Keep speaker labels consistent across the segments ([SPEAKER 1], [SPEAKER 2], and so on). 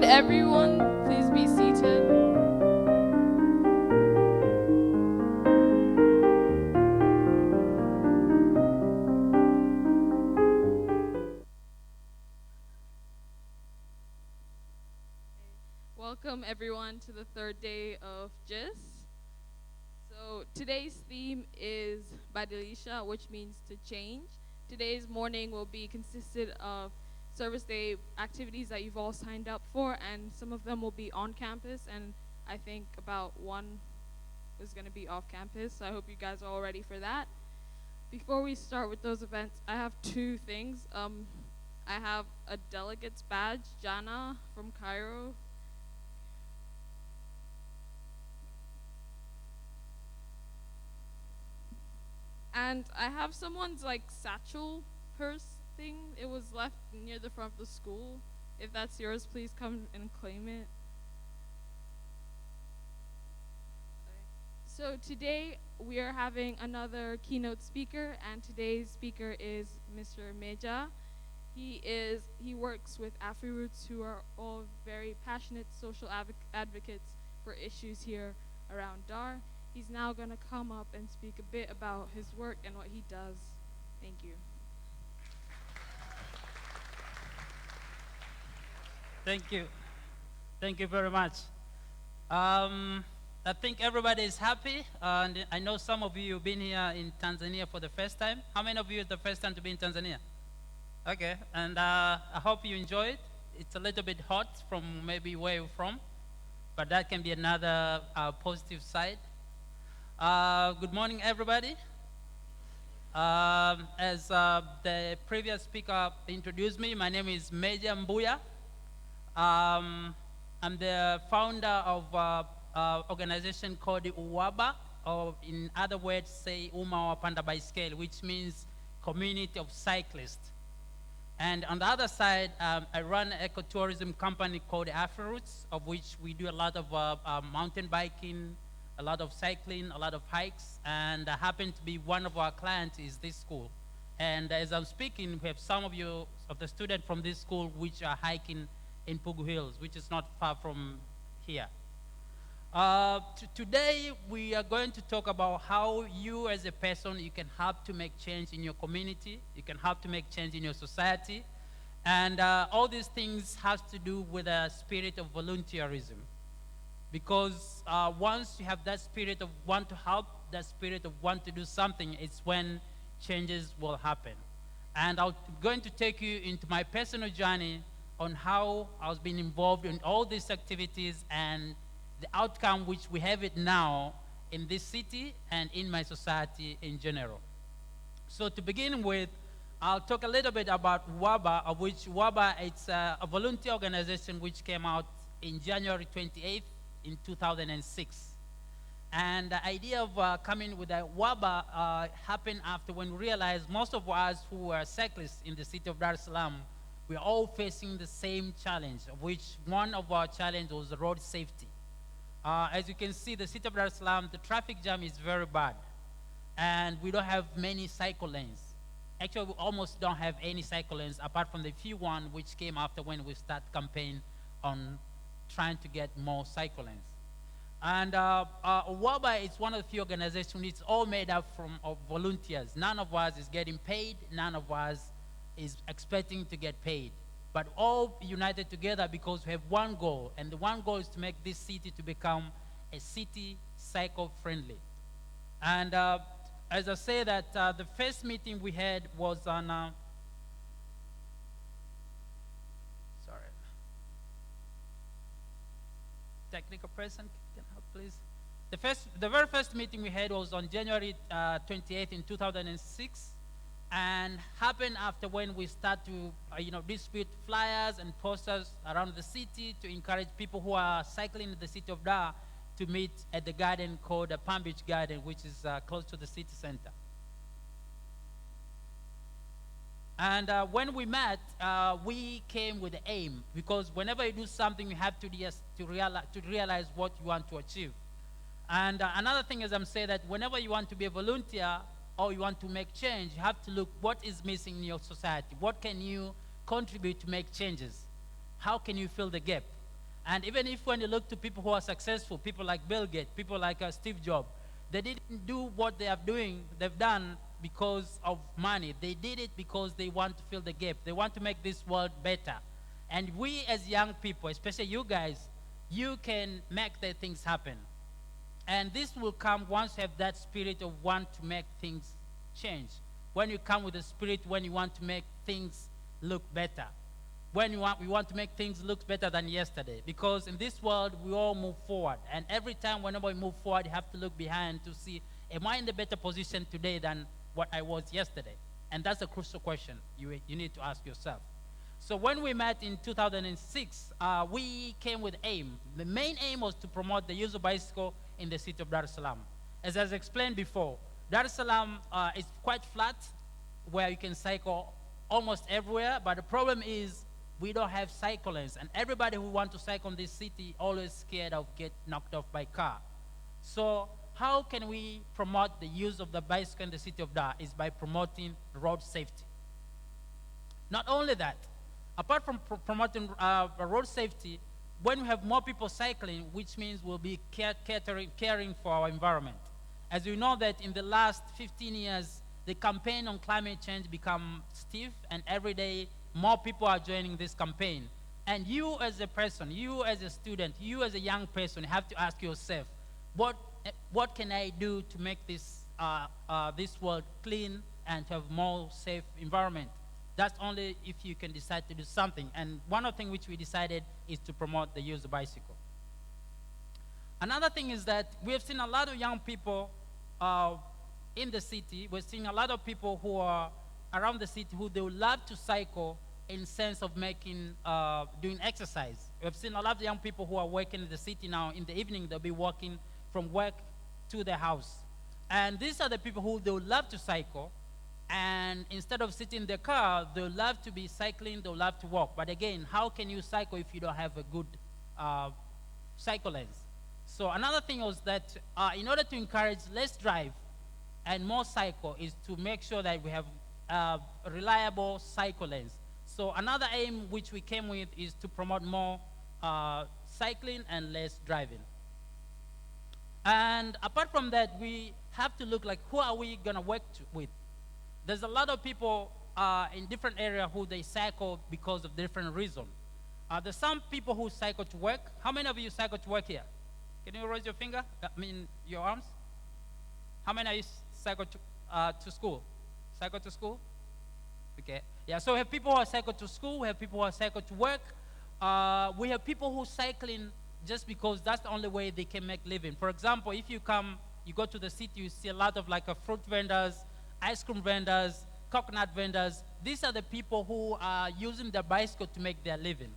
[SPEAKER 1] Could everyone please be seated? Welcome everyone to the third day of GISS. So today's theme is Badilisha, which means to change. Today's morning will be consisted of service day activities that you've all signed up for, and some of them will be on campus, and I think about one is going to be off campus, so I hope you guys are all ready for that. Before we start with those events, I have two things. I have a delegate's badge, Jana from Cairo. And I have someone's like satchel purse thing. It was left near the front of the school. If that's yours, please come and claim it. So today we are having another keynote speaker, and today's speaker is Mr. Mejah. He works with AfriRoots, who are all very passionate social advocates for issues here around Dar. He's now going to come up and speak a bit about his work and what he does. Thank you.
[SPEAKER 2] Thank you. Thank you very much. I think everybody is happy. And I know some of you have been here in Tanzania for the first time. How many of you is the first time to be in Tanzania? Okay. And I hope you enjoy it. It's a little bit hot from maybe where you're from, but that can be another positive side. Good morning, everybody. As the previous speaker introduced me, my name is Mejah Mbuya. I'm the founder of an organization called UWABA, or in other words, say Uma Wapanda Baiskeli, which means Community of Cyclists. And on the other side, I run an ecotourism company called AfriRoots, of which we do a lot of mountain biking, a lot of cycling, a lot of hikes, and I happen to be one of our clients is this school. And as I'm speaking, we have some of you, of the students from this school, which are hiking in Pugu Hills, which is not far from here. Today, we are going to talk about how you as a person, you can help to make change in your community, you can help to make change in your society, and all these things have to do with a spirit of volunteerism. Because once you have that spirit of want to help, that spirit of want to do something, it's when changes will happen. And I'm going to take you into my personal journey on how I was being involved in all these activities and the outcome which we have it now in this city and in my society in general. So to begin with, I'll talk a little bit about WABA, of which WABA, it's a volunteer organization which came out in January 28th, in 2006. And the idea of coming with a WABA happened after when we realized most of us who were cyclists in the city of Dar Es Salaam, we're all facing the same challenge, of which one of our challenges was road safety. As you can see, the city of Dar es Salaam, the traffic jam is very bad. And we don't have many cycle lanes. Actually, we almost don't have any cycle lanes apart from the few one which came after when we start campaign on trying to get more cycle lanes. And WABA is one of the few organizations. It's all made up of volunteers. None of us is getting paid. None of us is expecting to get paid. But all united together because we have one goal. And the one goal is to make this city to become a city cycle-friendly. And as I say that, the first meeting we had was on technical person can help, please. The very first meeting we had was on January 28th in 2006, and happened after when we start to distribute flyers and posters around the city to encourage people who are cycling in the city of Dar to meet at the garden called the Palm Beach Garden, which is close to the city center. And when we met, we came with the aim, because whenever you do something, you have to realize what you want to achieve. And another thing is I'm saying that whenever you want to be a volunteer or you want to make change, you have to look what is missing in your society. What can you contribute to make changes? How can you fill the gap? And even if when you look to people who are successful, people like Bill Gates, people like Steve Jobs, they didn't do what they've done because of money. They did it because they want to fill the gap. They want to make this world better. And we as young people, especially you guys, you can make the things happen. And this will come once you have that spirit of want to make things change. When you come with the spirit, when you want to make things look better. We want to make things look better than yesterday. Because in this world, we all move forward. And every time whenever we move forward, you have to look behind to see, am I in the better position today than what I was yesterday? And that's a crucial question you need to ask yourself. So when we met in 2006, we came with aim. The main aim was to promote the use of bicycle in the city of Dar Es Salaam. As I explained before, Dar es Salaam is quite flat, where you can cycle almost everywhere, but the problem is we don't have cycle lanes, and everybody who wants to cycle in this city always scared of get knocked off by car. So how can we promote the use of the bicycle in the city of Dar? Is by promoting road safety. Not only that, apart from promoting road safety, when we have more people cycling, which means we'll be caring for our environment. As you know that in the last 15 years, the campaign on climate change become stiff, and every day more people are joining this campaign. And you as a person, you as a student, you as a young person have to ask yourself, what can I do to make this world clean and to have more safe environment? That's only if you can decide to do something. And one of the things which we decided is to promote the use of bicycle. Another thing is that we have seen a lot of young people in the city. We're seeing a lot of people who are around the city who they would love to cycle in sense of doing exercise. We've seen a lot of young people who are working in the city now. In the evening, they'll be walking from work to their house. And these are the people who they would love to cycle. And instead of sitting in their car, they would love to be cycling, they would love to walk. But again, how can you cycle if you don't have a good cycle lanes? So another thing was that in order to encourage less drive and more cycle is to make sure that we have reliable cycle lanes. So another aim which we came with is to promote more cycling and less driving. And apart from that, we have to look like who are we going to work with? There's a lot of people in different areas who they cycle because of different reasons. There's some people who cycle to work. How many of you cycle to work here? Can you raise your finger? Your arms? How many of you cycle to school? Cycle to school? Okay. Yeah, so we have people who are cycle to school. We have people who are cycle to work. We have people who cycling just because that's the only way they can make living. For example, if you go to the city, you see a lot of fruit vendors, ice cream vendors, coconut vendors. These are the people who are using their bicycle to make their living.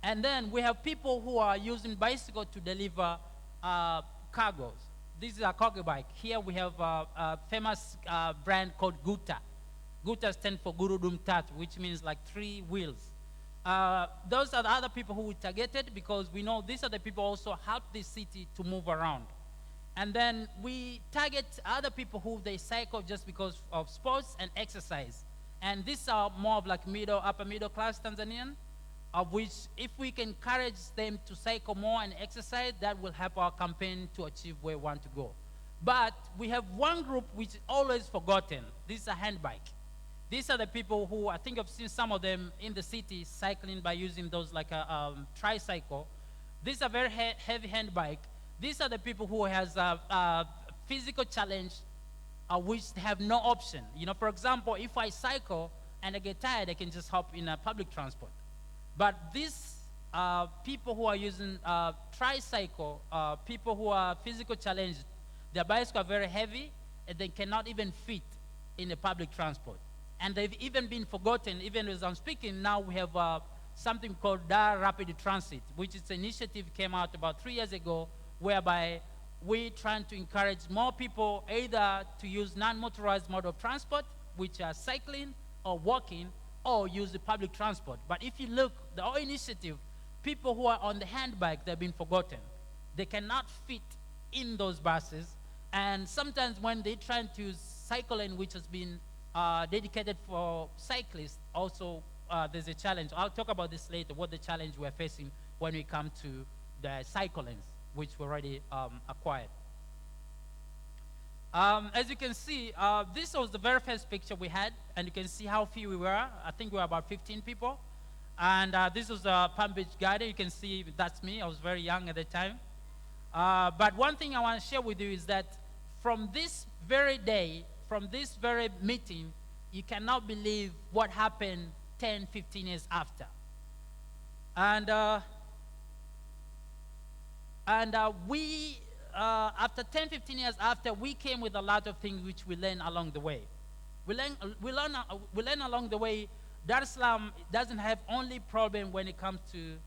[SPEAKER 2] And then we have people who are using bicycle to deliver cargoes. This is a cargo bike. Here we have a famous brand called Guta. Guta stands for Gurudum Tatu, which means like 3 wheels. Those are the other people who we targeted because we know these are the people also help this city to move around. And then we target other people who they cycle just because of sports and exercise. And these are more of like upper middle class Tanzanian, of which if we can encourage them to cycle more and exercise, that will help our campaign to achieve where we want to go. But we have one group which is always forgotten. This is a hand bike. These are the people who, I think I've seen some of them in the city cycling by using those like a tricycle. These are very heavy hand bike. These are the people who has a physical challenge which have no option. For example, if I cycle and I get tired, I can just hop in a public transport. But these people who are using tricycle, people who are physical challenged, their bicycles are very heavy and they cannot even fit in a public transport. And they've even been forgotten. Even as I'm speaking, now we have something called Dar Rapid Transit, which is an initiative came out about 3 years ago, whereby we're trying to encourage more people either to use non-motorized mode of transport, which are cycling or walking, or use the public transport. But if you look, the whole initiative, people who are on the handbike, they've been forgotten. They cannot fit in those buses. And sometimes when they try to use cycle lane, which has been dedicated for cyclists, also there's a challenge. I'll talk about this later, what the challenge we're facing when we come to the cycle lanes, which we already acquired. As you can see, this was the very first picture we had, and you can see how few we were. I think we were about 15 people. And this was the Palm Beach Garden. You can see that's me. I was very young at the time. But one thing I want to share with you is that from this very day, from this very meeting, you cannot believe what happened 10, 15 years after. And we, after 10, 15 years after, we came with a lot of things which we learned along the way. We learn along the way. Dar es Salaam doesn't have only problem when it comes to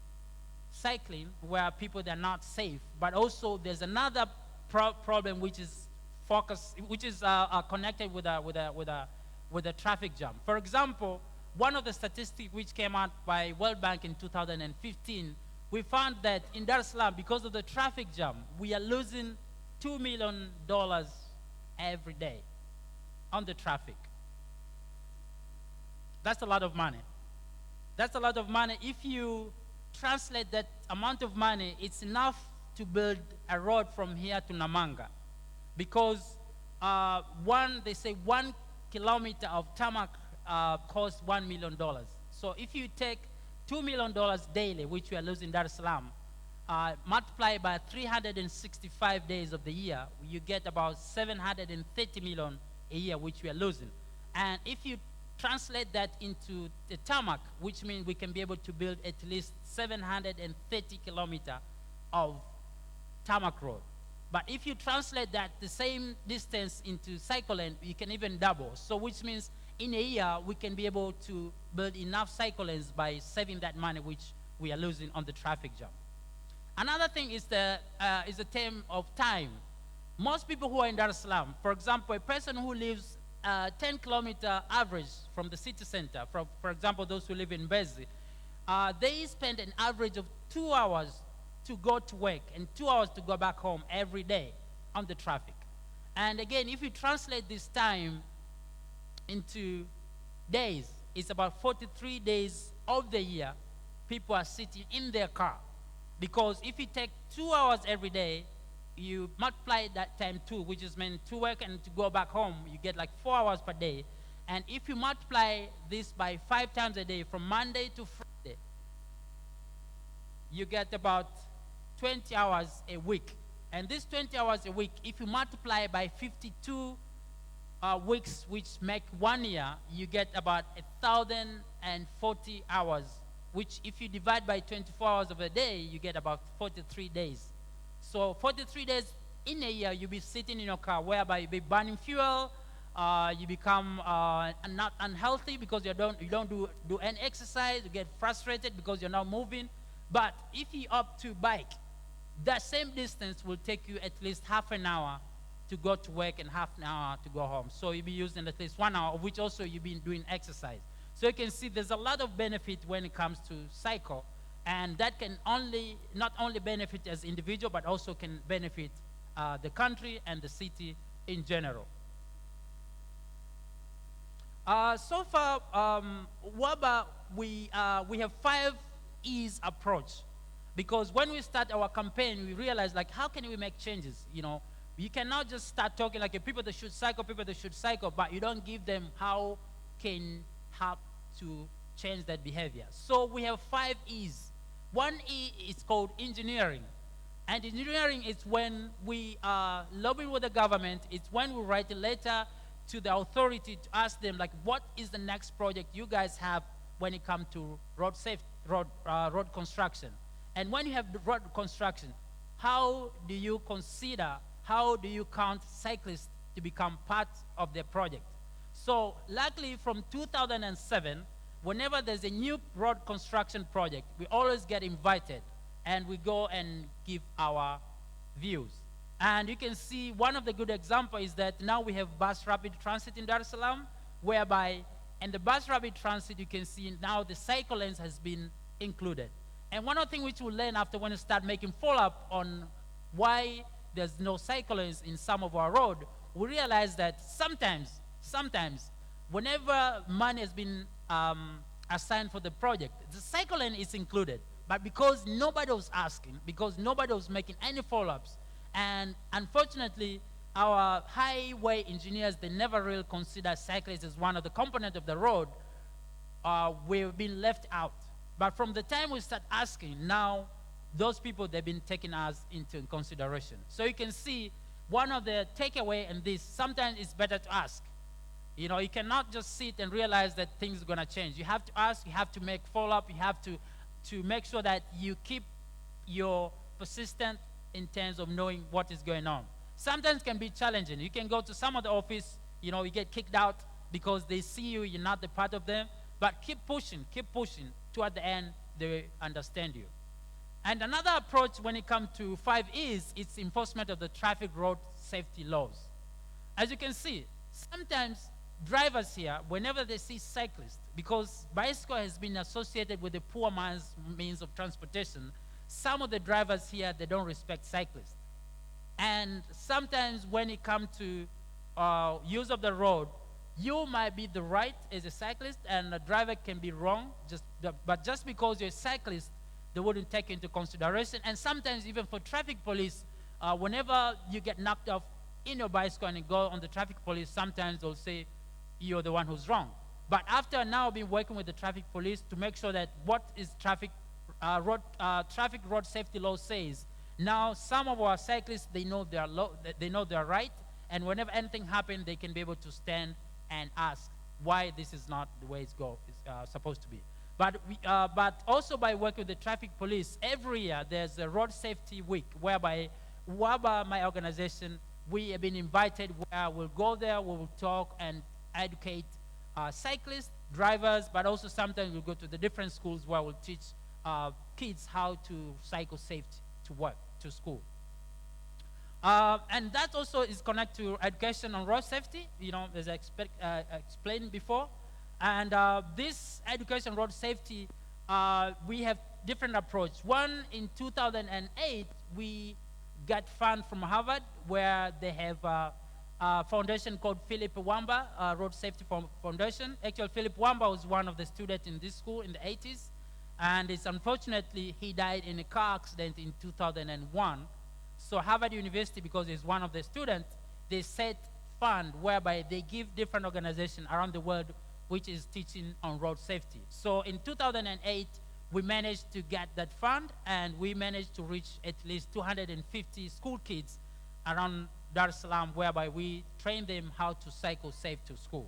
[SPEAKER 2] cycling, where people are not safe, but also there's another problem which is connected with a traffic jam. For example, one of the statistics which came out by World Bank in 2015, we found that in Dar es Salaam, because of the traffic jam, we are losing $2 million every day on the traffic. That's a lot of money. That's a lot of money. If you translate that amount of money, it's enough to build a road from here to Namanga. Because they say 1 kilometer of tarmac costs $1 million. So if you take $2 million daily, which we are losing in Dar es Salaam, multiply by 365 days of the year, you get about 730 million a year, which we are losing. And if you translate that into the tarmac, which means we can be able to build at least 730 kilometers of tarmac road. But if you translate that the same distance into cycle lane, you can even double. So which means in a year, we can be able to build enough cycle lanes by saving that money which we are losing on the traffic jam. Another thing is the term of time. Most people who are in Dar es Salaam, for example, a person who lives 10-kilometer average from the city center, for example, those who live in Mbezi, they spend an average of 2 hours to go to work and 2 hours to go back home every day on the traffic. And again, if you translate this time into days, it's about 43 days of the year people are sitting in their car. Because if you take 2 hours every day, you multiply that time 2, which is meant to work and to go back home, you get like 4 hours per day. And if you multiply this by 5 times a day, from Monday to Friday, you get about 20 hours a week. And these 20 hours a week, if you multiply by 52 weeks, which make 1 year, you get about 1,040 hours, which if you divide by 24 hours of a day, you get about 43 days. So 43 days in a year, you'll be sitting in your car, whereby you'll be burning fuel, you become not unhealthy because you don't do any exercise, you get frustrated because you're not moving. But if you opt to bike, that same distance will take you at least half an hour to go to work and half an hour to go home. So you'll be using at least 1 hour, of which also you've been doing exercise. So you can see there's a lot of benefit when it comes to cycle. And that can not only benefit as individual, but also can benefit the country and the city in general. So far, WABA, we have 5 E's approach. Because when we start our campaign, we realize, like, how can we make changes? You know, you cannot just start talking like people that should cycle, but you don't give them how can help to change that behavior. So we have 5 E's. 1 E is called engineering. And engineering is when we are lobbying with the government. It's when we write a letter to the authority to ask them, like, what is the next project you guys have when it comes to road construction? And when you have the road construction, how do you count cyclists to become part of the project? So luckily from 2007, whenever there's a new road construction project, we always get invited and we go and give our views. And you can see one of the good examples is that now we have bus rapid transit in Dar es Salaam, whereby in the bus rapid transit you can see now the cycle lanes has been included. And one of the things which we'll learn after when we start making follow-up on why there's no cycle lanes in some of our road, we realize that sometimes, whenever money has been assigned for the project, the cycle lane is included. But because nobody was asking, because nobody was making any follow-ups, and unfortunately, our highway engineers, they never really consider cyclists as one of the components of the road, we've been left out. But from the time we start asking, now those people, they've been taking us into consideration. So you can see one of the takeaway in this, sometimes it's better to ask. You know, you cannot just sit and realize that things are going to change. You have to ask, you have to make follow-up, you have to make sure that you keep your persistent in terms of knowing what is going on. Sometimes it can be challenging. You can go to some of the office, you know, you get kicked out because they see you, you're not the part of them. But keep pushing. Toward the end, they understand you. And another approach when it comes to 5Es, it's enforcement of the traffic road safety laws. As you can see, sometimes drivers here, whenever they see cyclists, because bicycle has been associated with the poor man's means of transportation, some of the drivers here, they don't respect cyclists. And sometimes when it comes to use of the road, you might be the right as a cyclist and the driver can be wrong, but just because you're a cyclist, they wouldn't take into consideration. And sometimes even for traffic police, whenever you get knocked off in your bicycle and you go on the traffic police, sometimes they'll say you're the one who's wrong. But after now being working with the traffic police to make sure that what is traffic road safety law says, now some of our cyclists, they know their right, and whenever anything happens, they can be able to stand and ask why this is not the way it's supposed to be. But also by working with the traffic police, every year there's a road safety week whereby WABA, my organization, we have been invited where we'll go there, we will talk and educate cyclists, drivers, but also sometimes we'll go to the different schools where we'll teach kids how to cycle safety to work, to school. And that also is connected to education on road safety, you know, as I explained before. And this education road safety, we have different approach. One, in 2008, we got fund from Harvard where they have a foundation called Philip Wamba, Road Safety Foundation. Actually, Philip Wamba was one of the students in this school in the 80s. And it's unfortunately, he died in a car accident in 2001. So Harvard University, because he's one of the students, they set fund whereby they give different organizations around the world which is teaching on road safety. So in 2008, we managed to get that fund, and we managed to reach at least 250 school kids around Dar es Salaam, whereby we train them how to cycle safe to school.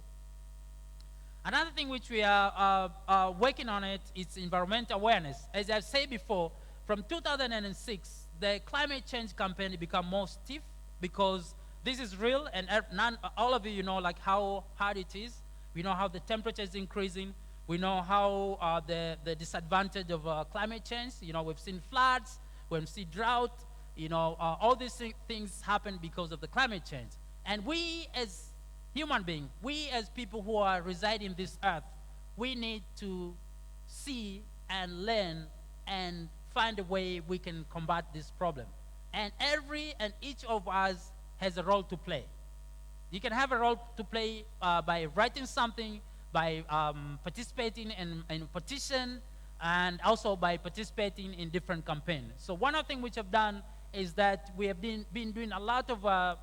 [SPEAKER 2] Another thing which we are working on it is environmental awareness. As I've said before, from 2006, the climate change campaign became more stiff because this is real, and all of you know like how hard it is. We know how the temperature is increasing. We know how the disadvantage of climate change. You know, we've seen floods, we've seen drought. You know, all these things happen because of the climate change. And we as human beings, we as people who are residing in this earth, we need to see and learn and find a way we can combat this problem. And every and each of us has a role to play. You can have a role to play by writing something, by participating in petition, and also by participating in different campaigns. So one of the things which I've done is that we have been doing a lot of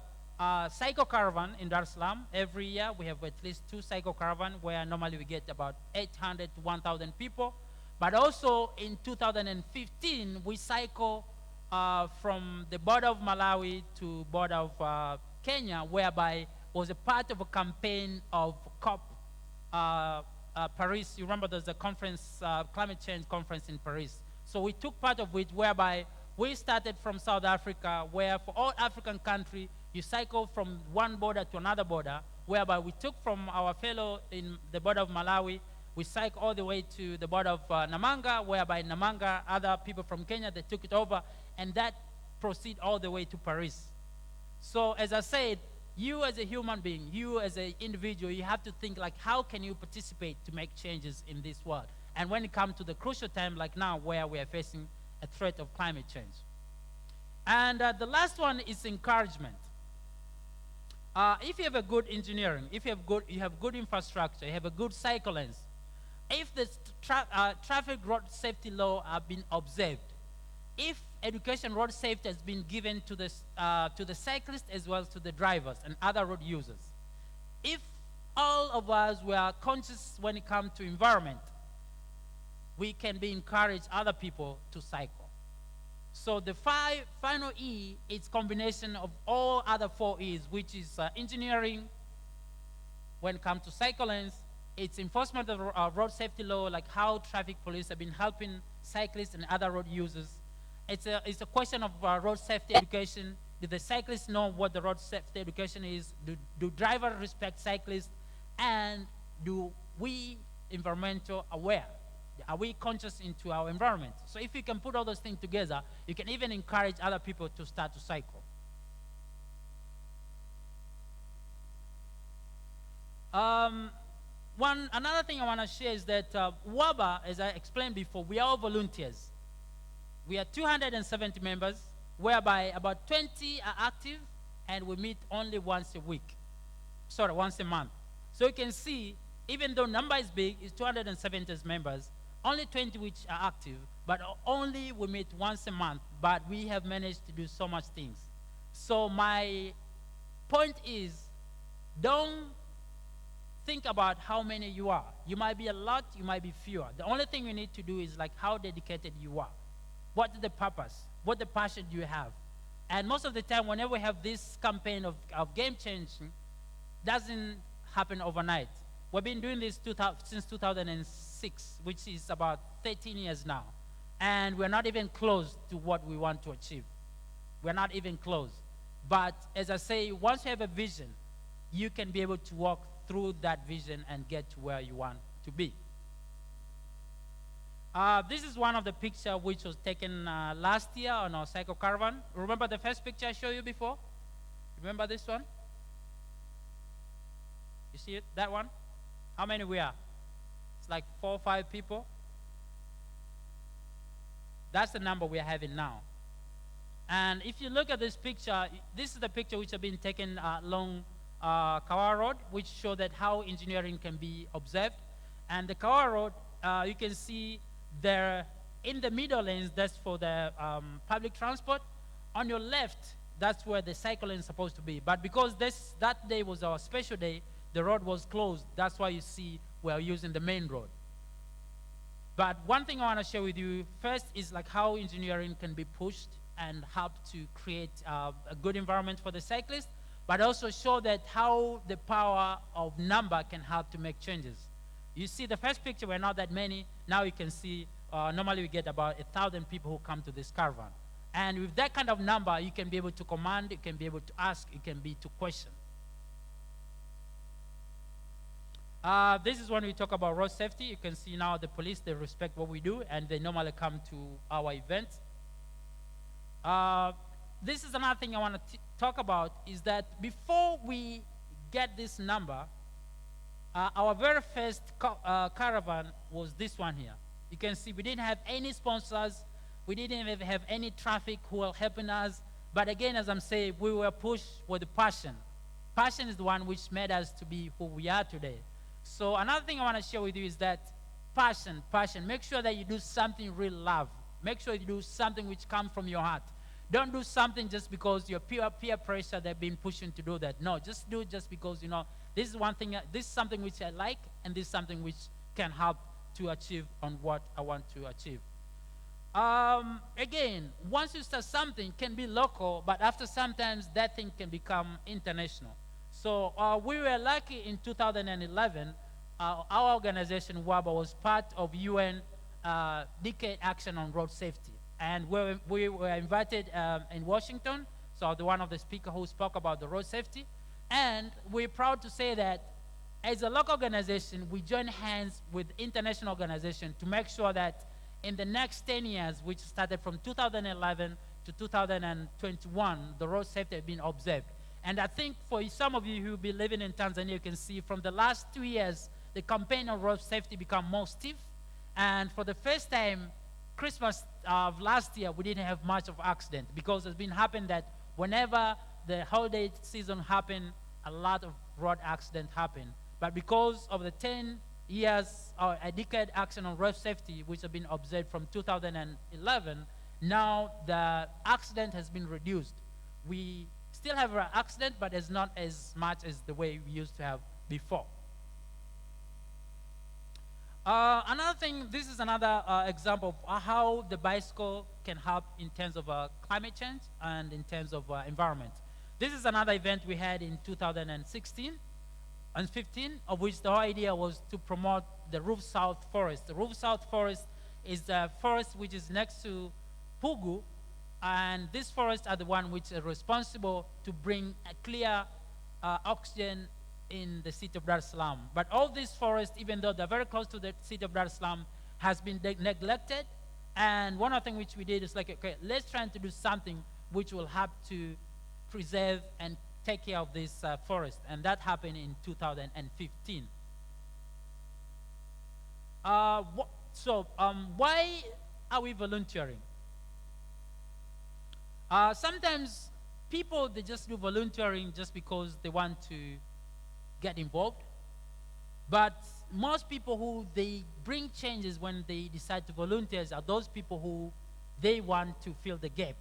[SPEAKER 2] cycle caravan in Dar es Salaam. Every year we have at least 2 cycle caravan where normally we get about 800 to 1,000 people. But also in 2015, we cycle from the border of Malawi to border of Kenya, whereby was a part of a campaign of COP Paris. You remember there's a conference, climate change conference in Paris. So we took part of it, whereby we started from South Africa, where for all African countries, you cycle from one border to another border, whereby we took from our fellow in the border of Malawi, we cycle all the way to the border of Namanga, whereby Namanga, other people from Kenya, they took it over, and that proceed all the way to Paris. So as I said, you as a human being, you as an individual, you have to think like, how can you participate to make changes in this world? And when it comes to the crucial time like now, where we are facing a threat of climate change. And the last one is encouragement. If you have a good engineering, if you have good infrastructure, you have a good cycle lanes, if the traffic road safety law have been observed, if education road safety has been given to the cyclists as well as to the drivers and other road users, if all of us were conscious when it comes to environment, we can be encourage other people to cycle. So the final E is combination of all other four E's, which is engineering. When it comes to cycle lanes, it's enforcement of road safety law, like how traffic police have been helping cyclists and other road users. It's a question of road safety education. Do the cyclists know what the road safety education is? Do drivers respect cyclists? And do we environmental aware? Are we conscious into our environment? So if you can put all those things together, you can even encourage other people to start to cycle. Another thing I want to share is that WABA, as I explained before, we are all volunteers. We are 270 members, whereby about 20 are active, and we meet only once a month. So you can see, even though number is big, it's 270 members, only 20 which are active, but only we meet once a month, but we have managed to do so much things. So my point is, don't think about how many you are. You might be a lot, you might be fewer. The only thing you need to do is like how dedicated you are. What is the purpose? What the passion do you have? And most of the time, whenever we have this campaign of game changing, doesn't happen overnight. We've been doing this since 2006, which is about 13 years now. And we're not even close to what we want to achieve. We're not even close. But as I say, once you have a vision, you can be able to walk through that vision and get to where you want to be. This is one of the pictures which was taken last year on our cycle caravan. Remember the first picture I showed you before? Remember this one? You see it? That one? How many we are? It's like 4 or 5 people. That's the number we are having now. And if you look at this picture, this is the picture which has been taken along Kawa Road, which show that how engineering can be observed. And the Kawa Road, you can see there in the middle lanes, that's for the public transport. On your left, that's where the cycle lane is supposed to be. But because that day was our special day, the road was closed. That's why you see we're using the main road. But one thing I want to share with you first is like how engineering can be pushed and help to create a good environment for the cyclist, but also show that how the power of number can help to make changes. You see the first picture, we're not that many. Now you can see, normally we get about 1,000 people who come to this caravan. And with that kind of number, you can be able to command, you can be able to ask, you can be to question. This is when we talk about road safety. You can see now the police, they respect what we do, and they normally come to our events. This is another thing I want to talk about, is that before we get this number, our very first caravan was this one here. You can see we didn't have any sponsors. We didn't even have any traffic who were helping us. But again, as I'm saying, we were pushed with passion. Passion is the one which made us to be who we are today. So another thing I want to share with you is that passion. Make sure that you do something you really love. Make sure you do something which comes from your heart. Don't do something just because your peer pressure they've been pushing to do that. No, just do it just because, you know, this is one thing, this is something which I like, and this is something which can help to achieve on what I want to achieve. Again, once you start something, it can be local, but after sometimes that thing can become international. So we were lucky in 2011, our organization, WABA, was part of UN Decade Action on Road Safety. And we were invited in Washington, so the one of the speakers who spoke about the road safety. And we're proud to say that as a local organization, we join hands with international organization to make sure that in the next 10 years, which started from 2011 to 2021, the road safety has been observed. And I think for some of you who will be living in Tanzania, you can see from the last 2 years, the campaign on road safety become more stiff. And for the first time, Christmas of last year, we didn't have much of accident, because it's been happening that whenever the holiday season happened, a lot of road accidents happen. But because of the 10 He has a decade action on road safety, which have been observed from 2011. Now the accident has been reduced. We still have an accident, but it's not as much as the way we used to have before. Another thing, this is another example of how the bicycle can help in terms of climate change and in terms of environment. This is another event we had in 2016 and 15, of which the whole idea was to promote the Roof South Forest. The Roof South Forest is the forest which is next to Pugu, and these forests are the one which are responsible to bring a clear oxygen in the city of Dar es Salaam. But all these forests, even though they're very close to the city of Dar es Salaam, has been neglected. And one of the things which we did is like, okay, let's try to do something which will help to preserve and take care of this forest. And that happened in 2015. Why are we volunteering? Sometimes people, they just do volunteering just because they want to get involved. But most people who they bring changes when they decide to volunteer are those people who they want to fill the gap.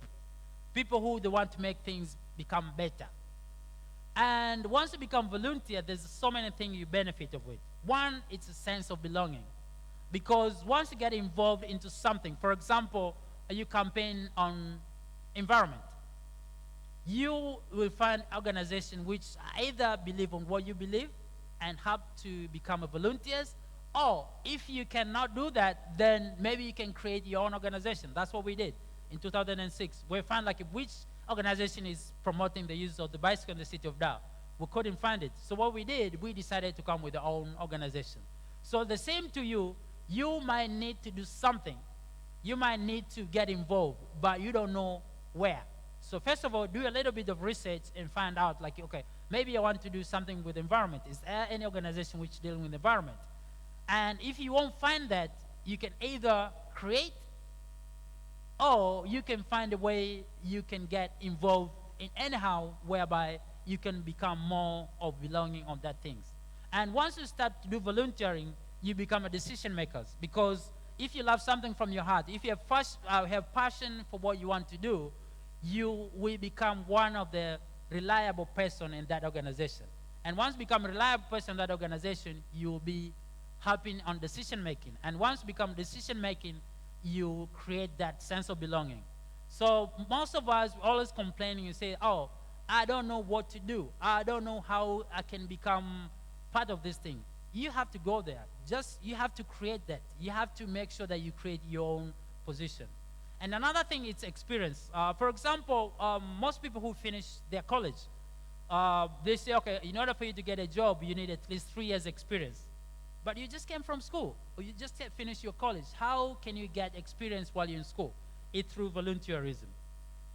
[SPEAKER 2] People who they want to make things become better. And once you become volunteer, there's so many things you benefit of it. One, it's a sense of belonging. Because once you get involved into something, for example, you campaign on environment, you will find organizations which either believe on what you believe and help to become a volunteers, or if you cannot do that, then maybe you can create your own organization. That's what we did in 2006. We found like which organization is promoting the use of the bicycle in the city of Dar. We couldn't find it. So what we did, we decided to come with our own organization. So the same to you, you might need to do something. You might need to get involved, but you don't know where. So first of all, do a little bit of research and find out, like, okay, maybe I want to do something with environment. Is there any organization which is dealing with environment? And if you won't find that, you can either create, or you can find a way you can get involved in anyhow whereby you can become more of belonging on that things. And once you start to do volunteering, you become a decision maker, because if you love something from your heart, if you have passion for what you want to do, you will become one of the reliable person in that organization. And once you become a reliable person in that organization, you will be helping on decision making. And once you become decision making, you create that sense of belonging. So most of us always complaining and say, oh, I don't know what to do. I don't know how I can become part of this thing. You have to go there. You have to create that. You have to make sure that you create your own position. And another thing is experience. For example, most people who finish their college, they say, okay, in order for you to get a job, you need at least 3 years experience. But you just came from school, or you just finished your college. How can you get experience while you're in school? It's through volunteerism.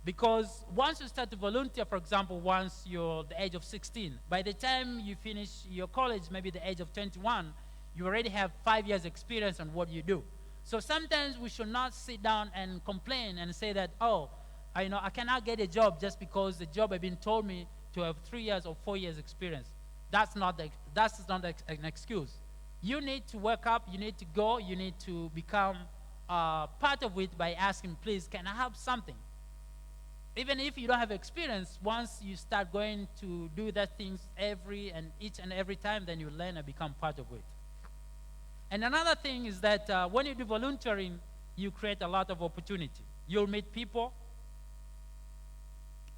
[SPEAKER 2] Because once you start to volunteer, for example, once you're the age of 16, by the time you finish your college, maybe the age of 21, you already have 5 years experience on what you do. So sometimes we should not sit down and complain and say that, oh, I cannot get a job just because the job has been told me to have 3 years or 4 years experience. That's not an excuse. You need to wake up, you need to go, you need to become part of it by asking, please, can I have something? Even if you don't have experience, once you start going to do that things each and every time, then you learn and become part of it. And another thing is that when you do volunteering, you create a lot of opportunity. You'll meet people.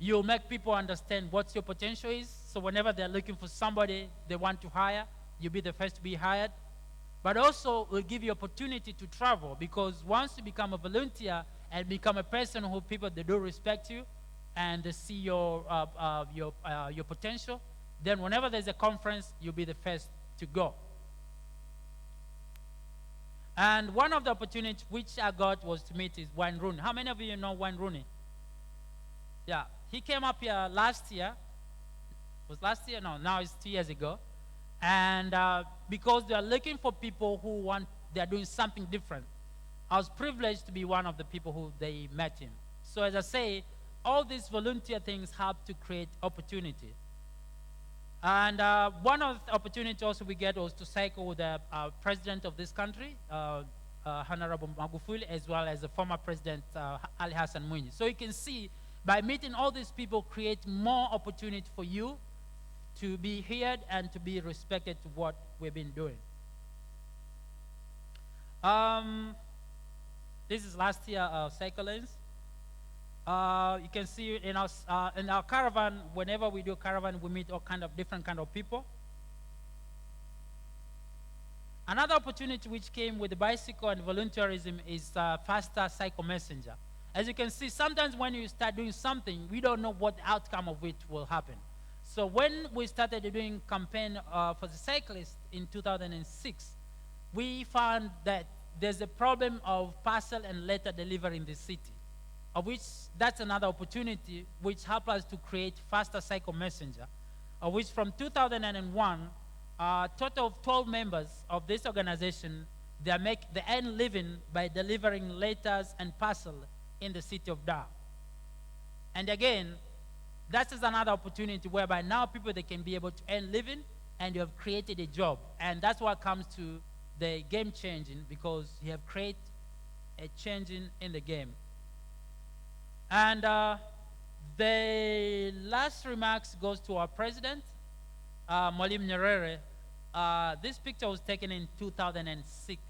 [SPEAKER 2] You'll make people understand what your potential is. So whenever they're looking for somebody they want to hire, you'll be the first to be hired. But also, it will give you opportunity to travel, because once you become a volunteer and become a person who people, they do respect you and they see your potential, then whenever there's a conference, you'll be the first to go. And one of the opportunities which I got was to meet is Wayne Rooney. How many of you know Wayne Rooney? Yeah, he came up here last year. Was last year? No, now it's 2 years ago. And because they are looking for people who they are doing something different. I was privileged to be one of the people who they met him. So as I say, all these volunteer things help to create opportunity. And one of the opportunities also we get was to cycle with the president of this country, Honorable Magufuli, as well as the former president, Ali Hassan Mwinyi. So you can see, by meeting all these people, create more opportunity for you to be heard and to be respected to what we've been doing. This is last year cyclings. You can see in our caravan, whenever we do caravan, we meet all kind of different kind of people. Another opportunity which came with the bicycle and volunteerism is faster cycle messenger. As you can see, sometimes when you start doing something, we don't know what the outcome of it will happen. So when we started doing campaign for the cyclists in 2006, we found that there's a problem of parcel and letter delivery in the city, of which that's another opportunity which helped us to create faster cycle messenger, of which from 2001, a total of 12 members of this organization, they earn living by delivering letters and parcel in the city of Dar. And again, that is another opportunity whereby now people, they can be able to earn living and you have created a job. And that's what comes to the game changing, because you have created a changing in the game. And the last remarks goes to our president, Mwalimu Nyerere. This picture was taken in 2006.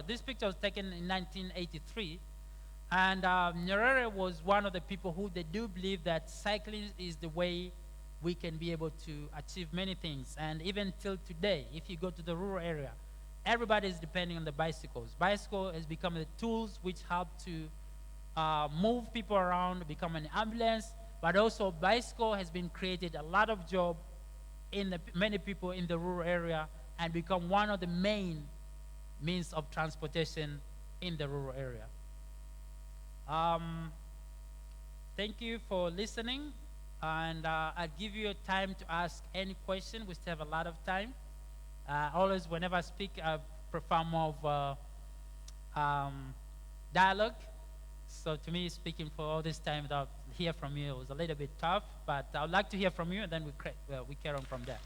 [SPEAKER 2] This picture was taken in 1983, and Nyerere was one of the people who they do believe that cycling is the way we can be able to achieve many things. And even till today, if you go to the rural area, everybody is depending on the bicycles. Bicycle has become the tools which help to move people around, become an ambulance, but also bicycle has been created a lot of job in many people in the rural area and become one of the main means of transportation in the rural area. Thank you for listening, and I'll give you time to ask any question. We still have a lot of time. Always, whenever I speak, I prefer more of dialogue. So to me, speaking for all this time without hear from you was a little bit tough, but I would like to hear from you, and then we carry on from there.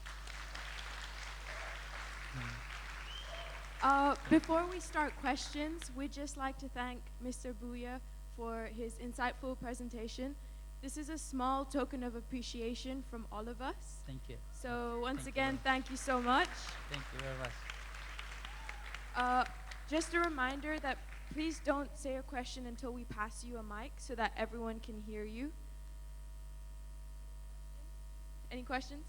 [SPEAKER 3] Before we start questions, we'd just like to thank Mr. Mbuya for his insightful presentation. This is a small token of appreciation from all of us.
[SPEAKER 2] Thank you.
[SPEAKER 3] So once again, thank you so much.
[SPEAKER 2] Thank you very much.
[SPEAKER 3] Just a reminder that please don't say a question until we pass you a mic so that everyone can hear you. Any questions?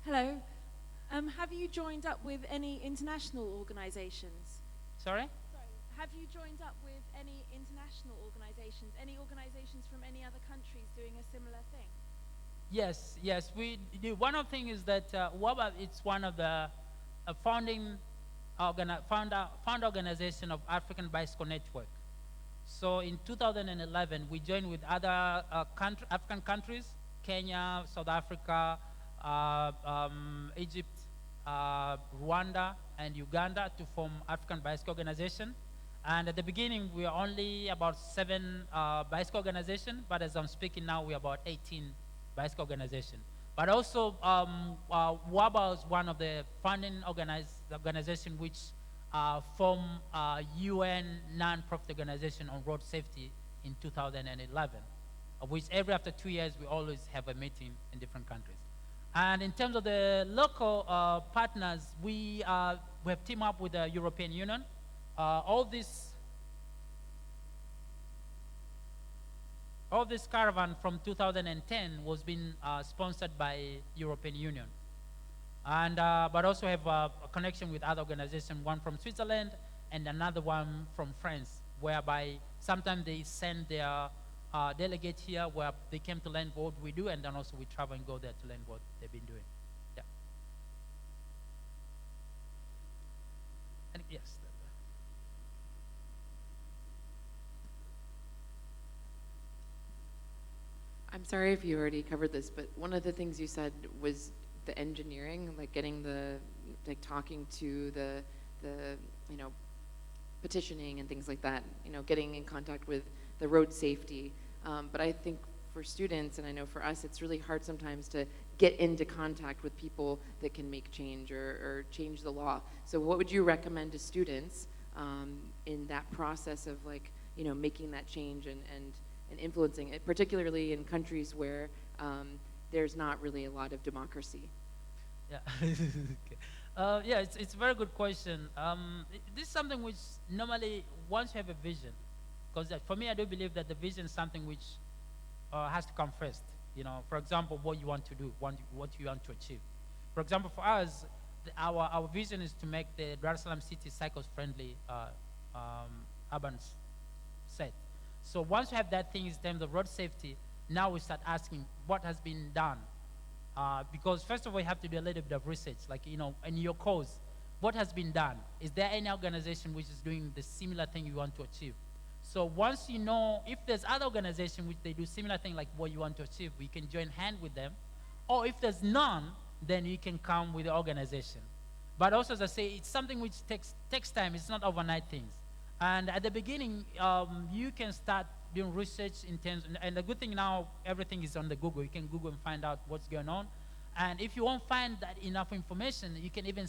[SPEAKER 4] Hello. Have you joined up with any international organizations?
[SPEAKER 2] Sorry?
[SPEAKER 4] Have you joined up with any international organizations, any organizations from any other countries doing a similar thing?
[SPEAKER 2] Yes, we do. One of the things is that WABA, it's one of the found organization of African Bicycle Network. So in 2011, we joined with other African countries, Kenya, South Africa, Egypt, Rwanda, and Uganda to form African Bicycle Organization. And at the beginning, we were only about 7 bicycle organizations, but as I'm speaking now, we're about 18 bicycle organizations. But also, WABA is one of the founding organizations which formed UN non-profit organization on road safety in 2011, of which after 2 years, we always have a meeting in different countries. And in terms of the local partners, we have teamed up with the European Union. All this caravan from 2010 was being sponsored by European Union, and but also have a connection with other organizations, one from Switzerland and another one from France, whereby sometimes they send their delegate here where they came to learn what we do, and then also we travel and go there to learn what they've been doing. Yeah. And yes.
[SPEAKER 5] I'm sorry if you already covered this, but one of the things you said was the engineering, like getting the like talking to the you know, petitioning and things like that, you know, getting in contact with the road safety. But I think for students, and I know for us, it's really hard sometimes to get into contact with people that can make change or change the law. So what would you recommend to students in that process of, like, you know, making that change and influencing it, particularly in countries where there's not really a lot of democracy?
[SPEAKER 2] Yeah. Okay. Yeah, it's a very good question. This is something which normally, once you have a vision, because for me, I do believe that the vision is something which has to come first. You know, for example, what you want to do, what you want to achieve. For example, for us, our vision is to make the Dar Es Salaam city cycle-friendly urban set. So once you have that thing in terms of road safety, now we start asking what has been done. Because first of all, you have to do a little bit of research, like, you know, in your cause, what has been done? Is there any organization which is doing the similar thing you want to achieve? So once you know, if there's other organization which they do similar thing like what you want to achieve, we can join hand with them. Or if there's none, then you can come with the organization. But also, as I say, it's something which takes time. It's not overnight things. And at the beginning, you can start doing research in terms, and the good thing now, everything is on the Google. You can Google and find out what's going on. And if you won't find that enough information, you can even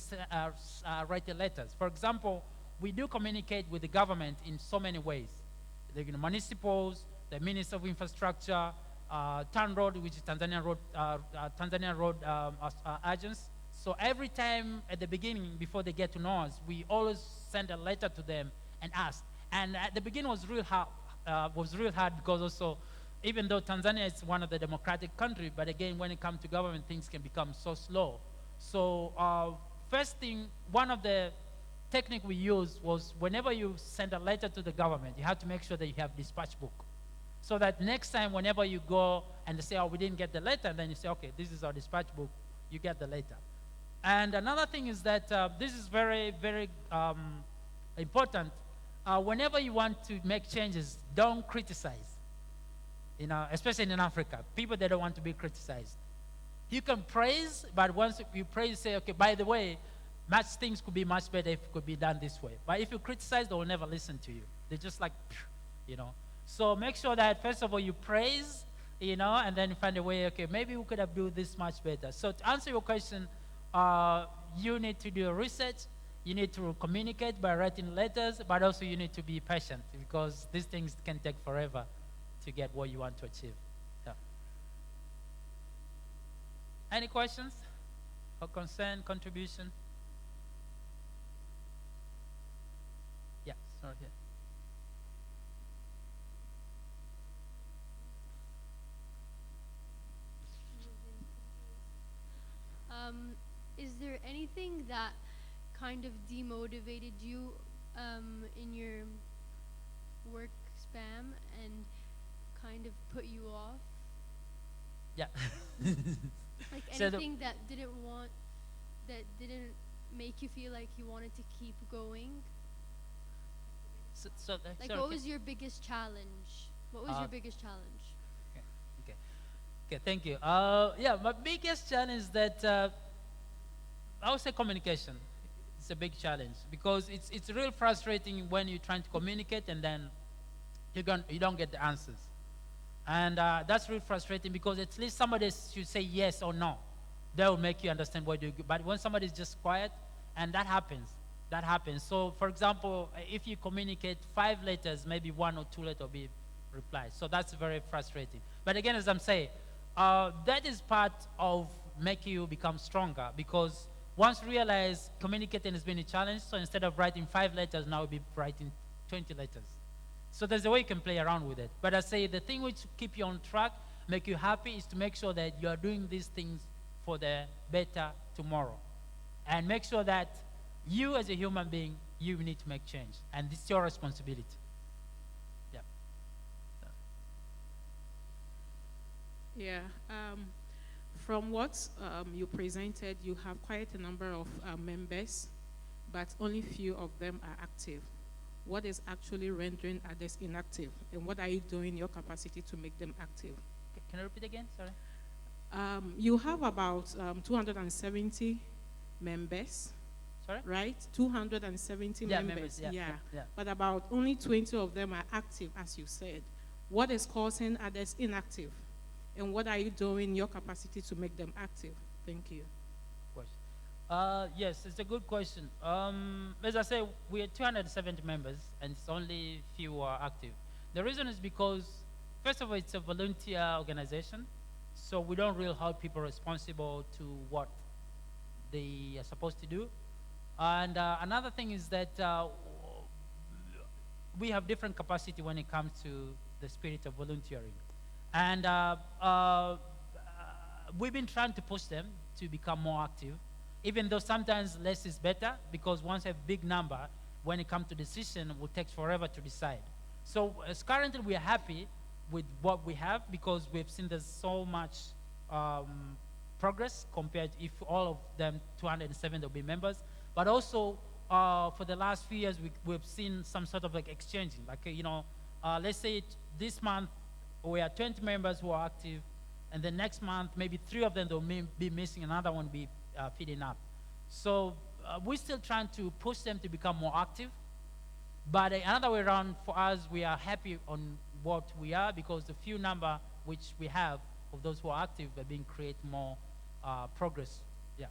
[SPEAKER 2] write the letters. For example, we do communicate with the government in so many ways. The municipals, the Minister of Infrastructure, Town Road, which is Tanzania Road agents. So every time at the beginning, before they get to know us, we always send a letter to them and ask. And at the beginning was real hard because also, even though Tanzania is one of the democratic countries, but again, when it comes to government, things can become so slow. So first thing, one of the technique we used was whenever you send a letter to the government, you have to make sure that you have dispatch book. So that next time, whenever you go and they say, oh, we didn't get the letter, then you say, okay, this is our dispatch book, you get the letter. And another thing is that this is very, very important. Whenever you want to make changes, don't criticize. You know, especially in Africa, people, they don't want to be criticized. You can praise, but once you praise, say, okay, by the way, much things could be much better if it could be done this way. But if you criticize, they will never listen to you. They're just like, you know. So make sure that, first of all, you praise, you know, and then you find a way, okay, maybe we could have done this much better. So to answer your question, you need to do research. You need to communicate by writing letters, but also you need to be patient because these things can take forever to get what you want to achieve. Yeah. Any questions or concern, contribution? Yeah, sorry. Yeah.
[SPEAKER 6] Is there anything that kind of demotivated you in your work spam and kind of put you off?
[SPEAKER 2] Yeah.
[SPEAKER 6] Like
[SPEAKER 2] So
[SPEAKER 6] anything that didn't make you feel like you wanted to keep going? Like,
[SPEAKER 2] sorry,
[SPEAKER 6] what was your biggest challenge? What was your biggest challenge?
[SPEAKER 2] Okay, thank you. Yeah, my biggest challenge is that I would say communication. It's a big challenge because it's real frustrating when you're trying to communicate and then you don't get the answers. And that's real frustrating because at least somebody should say yes or no. That will make you understand what you do. But when somebody is just quiet, and that happens. So, for example, if you communicate 5 letters, maybe 1 or 2 letters will be replied. So that's very frustrating. But again, as I'm saying, that is part of making you become stronger because once you realize communicating has been a challenge, so instead of writing 5 letters, now we'll be writing 20 letters. So there's a way you can play around with it. But I say the thing which keep you on track, make you happy, is to make sure that you are doing these things for the better tomorrow. And make sure that you as a human being, you need to make change. And it's your responsibility. Yeah.
[SPEAKER 7] Yeah. From what you presented, you have quite a number of members, but only few of them are active. What is actually rendering others inactive? And what are you doing in your capacity to make them active?
[SPEAKER 2] Can I repeat again? Sorry.
[SPEAKER 7] You have about 270 members,
[SPEAKER 2] Sorry?
[SPEAKER 7] right? 270
[SPEAKER 2] Yeah,
[SPEAKER 7] members.
[SPEAKER 2] members, yeah.
[SPEAKER 7] But about only 20 of them are active, as you said. What is causing others inactive? And what are you doing in your capacity to make them active? Thank you.
[SPEAKER 2] Yes, it's a good question. As I say, we are 270 members, and it's only few who are active. The reason is because, first of all, it's a volunteer organization, so we don't really hold people responsible to what they are supposed to do. And another thing is that we have different capacity when it comes to the spirit of volunteering. And we've been trying to push them to become more active, even though sometimes less is better, because once a big number, when it comes to decision, it will take forever to decide. So as currently we are happy with what we have, because we've seen there's so much progress compared if all of them 207 will be members. But also for the last few years, we've seen some sort of like exchanging. Like, let's say this month we are 20 members who are active, and the next month maybe 3 of them will be missing, another one be feeding up. So we're still trying to push them to become more active. But another way around, for us, we are happy on what we are, because the few number which we have of those who are active are being create more progress. Yeah.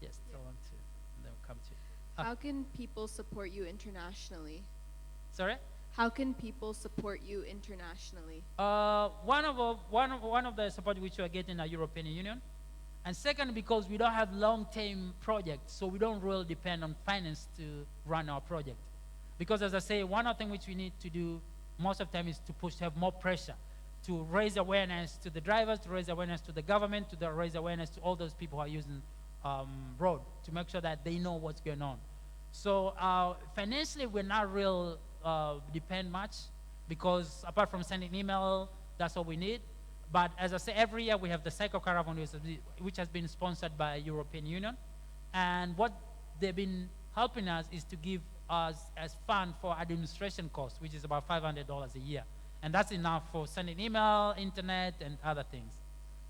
[SPEAKER 2] Yes, I want to, and then we'll come to you.
[SPEAKER 8] How can people support you internationally?
[SPEAKER 2] Sorry?
[SPEAKER 8] How can people support you internationally?
[SPEAKER 2] One of the support which we are getting at European Union, and second, because we don't have long-term projects, so we don't really depend on finance to run our project. Because as I say, one of the things which we need to do most of the time is to have more pressure, to raise awareness to the drivers, to raise awareness to the government, to raise awareness to all those people who are using road, to make sure that they know what's going on. So financially, we're not real depend much, because apart from sending email, that's all we need. But as I say, every year we have the cycle caravan, which has been sponsored by European Union, and what they've been helping us is to give us as fund for administration costs, which is about $500 a year, and that's enough for sending email, internet, and other things.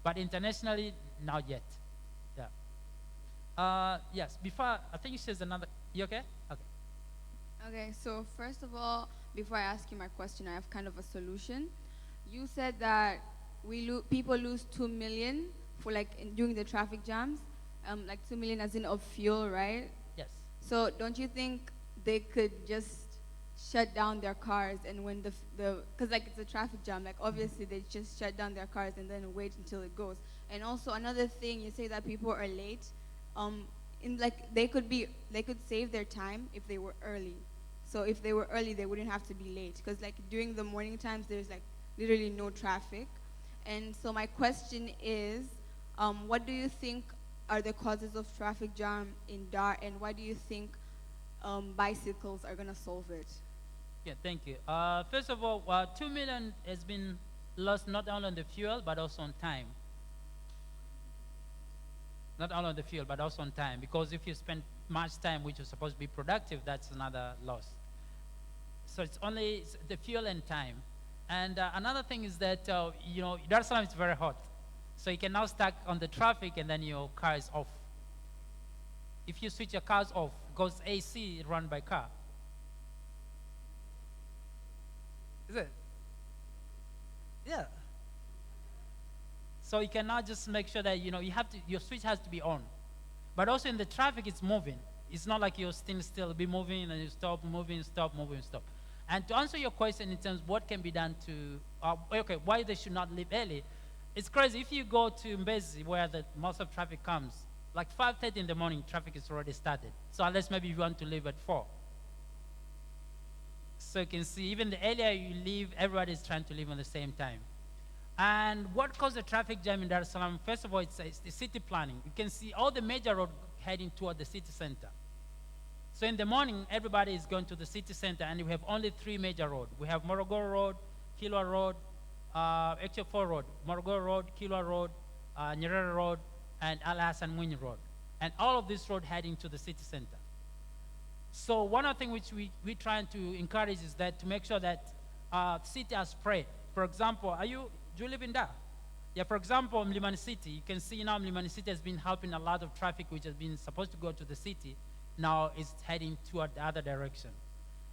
[SPEAKER 2] But internationally, not yet. Yeah. Yes. Before, I think you said another. You okay? Okay.
[SPEAKER 9] Okay, so first of all, before I ask you my question, I have kind of a solution. You said that people lose 2 million for during the traffic jams, like 2 million as in of fuel, right?
[SPEAKER 2] Yes.
[SPEAKER 9] So don't you think they could just shut down their cars, and when because it's a traffic jam, obviously they just shut down their cars and then wait until it goes. And also another thing, you say that people are late. They could save their time if they were early. So if they were early, they wouldn't have to be late, because during the morning times there's literally no traffic. And so my question is, what do you think are the causes of traffic jam in Dar, and why do you think bicycles are going to solve it?
[SPEAKER 2] Yeah, thank you. First of all, 2 million has been lost not only on the fuel, but also on time. Not only on the fuel, but also on time. Because if you spend much time, which is supposed to be productive, that's another loss. So it's only the fuel and time. And another thing is that, Dar es Salaam is very hot. So you can now stuck on the traffic and then your car is off. If you switch your cars off, because AC is run by car. Is it? Yeah. So you cannot just make sure that, your switch has to be on. But also in the traffic, it's moving. It's not like you're still be moving and you stop moving, stop moving, stop. And to answer your question in terms of what can be done to, why they should not leave early, it's crazy. If you go to Mbuya, where most of traffic comes, 5:30 in the morning, traffic is already started. So unless maybe you want to leave at 4. So you can see, even the earlier you leave, everybody is trying to leave on the same time. And what caused the traffic jam in Dar es Salaam? First of all, it's the city planning. You can see all the major roads heading toward the city center. So in the morning, everybody is going to the city center, and we have only 3 major roads. We have Morogoro Road, Kilwa Road, actually 4 roads: Morogoro Road, Kilwa Road, Nyerere Road, and Al Hassan Mwinyi Road. And all of this road heading to the city center. So one of the things which we're trying to encourage is that to make sure that city are spread. For example, do you live in Dar? Yeah, for example, Mlimani City, you can see now Mlimani City has been helping a lot of traffic which has been supposed to go to the city. Now it's heading toward the other direction.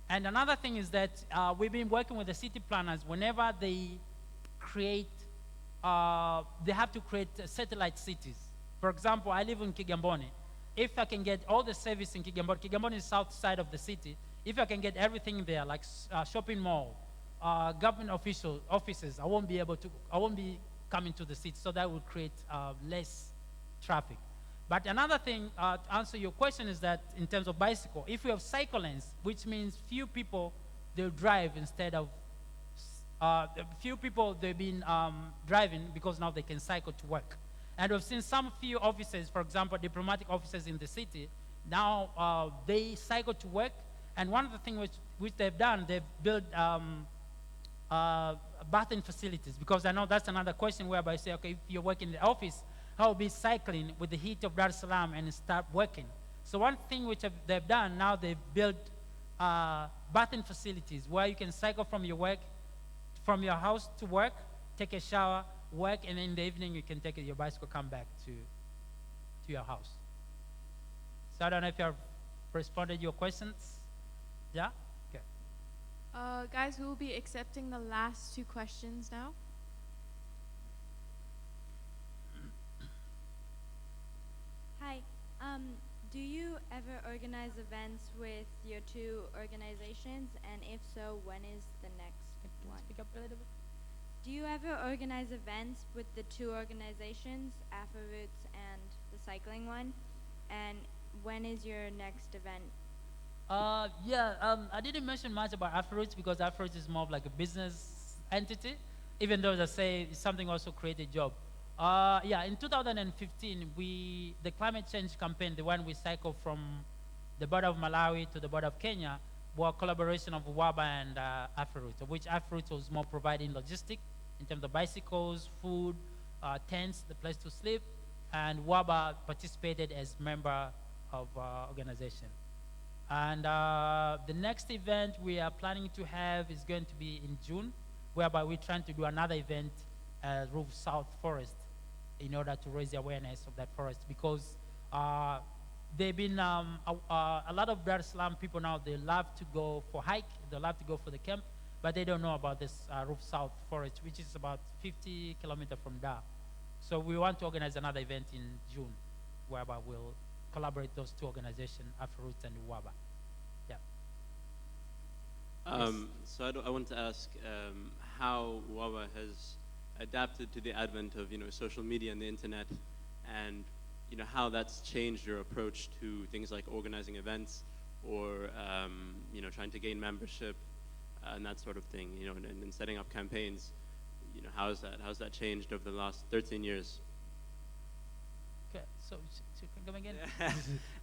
[SPEAKER 2] And another thing is that we've been working with the city planners. Whenever they create, they have to create satellite cities. For example, I live in Kigamboni. If I can get all the service in Kigamboni, Kigamboni is south side of the city. If I can get everything there, like shopping mall, government offices, I won't be coming to the city, so that will create less traffic. But another thing, to answer your question, is that in terms of bicycle, if we have cycle lanes, which means few people, they'll drive instead of, few people, they've been driving because now they can cycle to work. And we've seen some few offices, for example, diplomatic offices in the city, now they cycle to work. And one of the things which they've done, they've built bathing facilities, because I know that's another question whereby you say, okay, if you're working in the office, how will be cycling with the heat of Dar es Salaam and start working? So one thing which they've done, now they've built bathing facilities where you can cycle from your work, from your house to work, take a shower, work, and then in the evening you can take your bicycle, come back to your house. So I don't know if you've responded to your questions. Yeah? Okay.
[SPEAKER 3] Guys, we will be accepting the last 2 questions now.
[SPEAKER 10] Hi. Do you ever organize events with your 2 organizations? And if so, when is the next one?
[SPEAKER 2] Speak up a little bit.
[SPEAKER 10] Do you ever organize events with the 2 organizations, AfroRoots and the cycling one? And when is your next event?
[SPEAKER 2] I didn't mention much about AfroRoots because AfroRoots is more of like a business entity, even though they say it's something also create a job. In 2015, the climate change campaign, the one we cycled from the border of Malawi to the border of Kenya, was a collaboration of WABA and AfroRoots, of which AfroRoots was more providing logistics in terms of bicycles, food, tents, the place to sleep, and WABA participated as member of organization. And the next event we are planning to have is going to be in June, whereby we're trying to do another event at Roof South Forest in order to raise the awareness of that forest, because they've been, a lot of Dar es Salaam people now, they love to go for hike, they love to go for the camp, but they don't know about this Roof South Forest, which is about 50 kilometers from Dar. So we want to organize another event in June, whereby we'll collaborate those 2 organizations, AfroRoots and WABA. Yeah.
[SPEAKER 11] So I want to ask how WABA has adapted to the advent of social media and the internet, and how that's changed your approach to things like organizing events or trying to gain membership and that sort of thing, and setting up campaigns. How's that changed over the last 13 years?
[SPEAKER 2] Okay, so you can come again?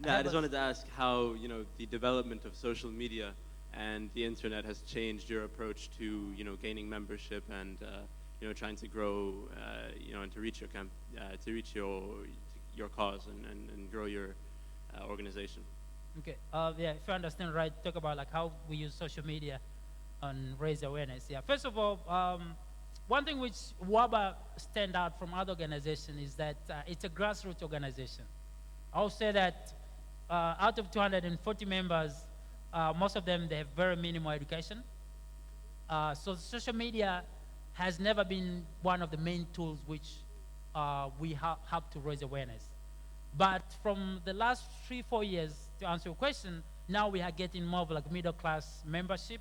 [SPEAKER 11] No, I just wanted to ask how the development of social media and the internet has changed your approach to gaining membership and trying to grow and to reach your cause and grow your organization.
[SPEAKER 2] Okay. If I understand right, talk about like how we use social media and raise awareness. Yeah. First of all, one thing which WABA stand out from other organizations is that it's a grassroots organization. I'll say that out of 240 members, most of them, they have very minimal education. So social media has never been one of the main tools which we help to raise awareness. But from the last 3-4 years, to answer your question, now we are getting more of like middle class members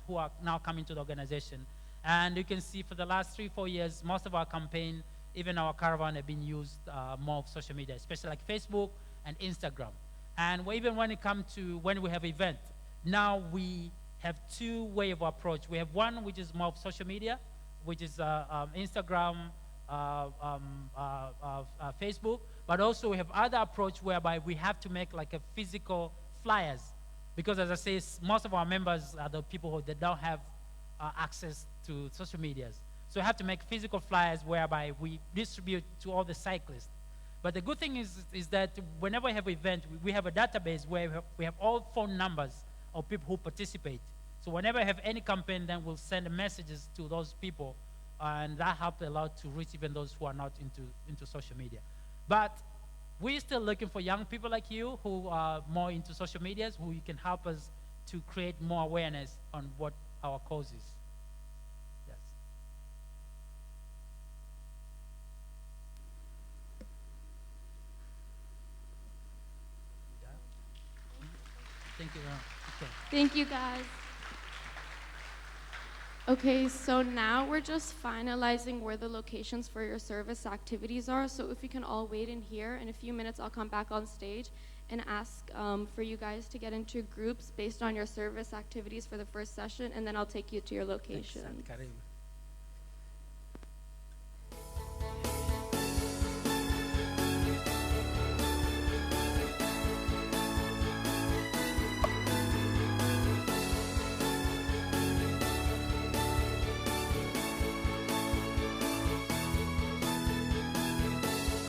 [SPEAKER 2] who are now coming to the organization. And you can see for the last 3-4 years, most of our campaign, even our caravan, have been used more of social media, especially like Facebook and Instagram. And even when it comes to when we have event, now we have 2 ways of approach. We have one which is more of social media, which is Instagram, Facebook, but also we have other approach whereby we have to make like a physical flyers, because as I say, most of our members are the people who they don't have access to social medias. So we have to make physical flyers whereby we distribute to all the cyclists. But the good thing is that whenever we have an event, we have a database where we have all phone numbers of people who participate. So whenever I have any campaign, then we'll send messages to those people and that helped a lot to reach even those who are not into social media. But we're still looking for young people like you who are more into social medias, who you can help us to create more awareness on what our cause is. Yes. Thank you very much. Okay.
[SPEAKER 12] Thank you, guys. Okay, so now we're just finalizing where the locations for your service activities are. So if you can all wait in here, in a few minutes I'll come back on stage and ask for you guys to get into groups based on your service activities for the first session, and then I'll take you to your locations.
[SPEAKER 2] Karibu.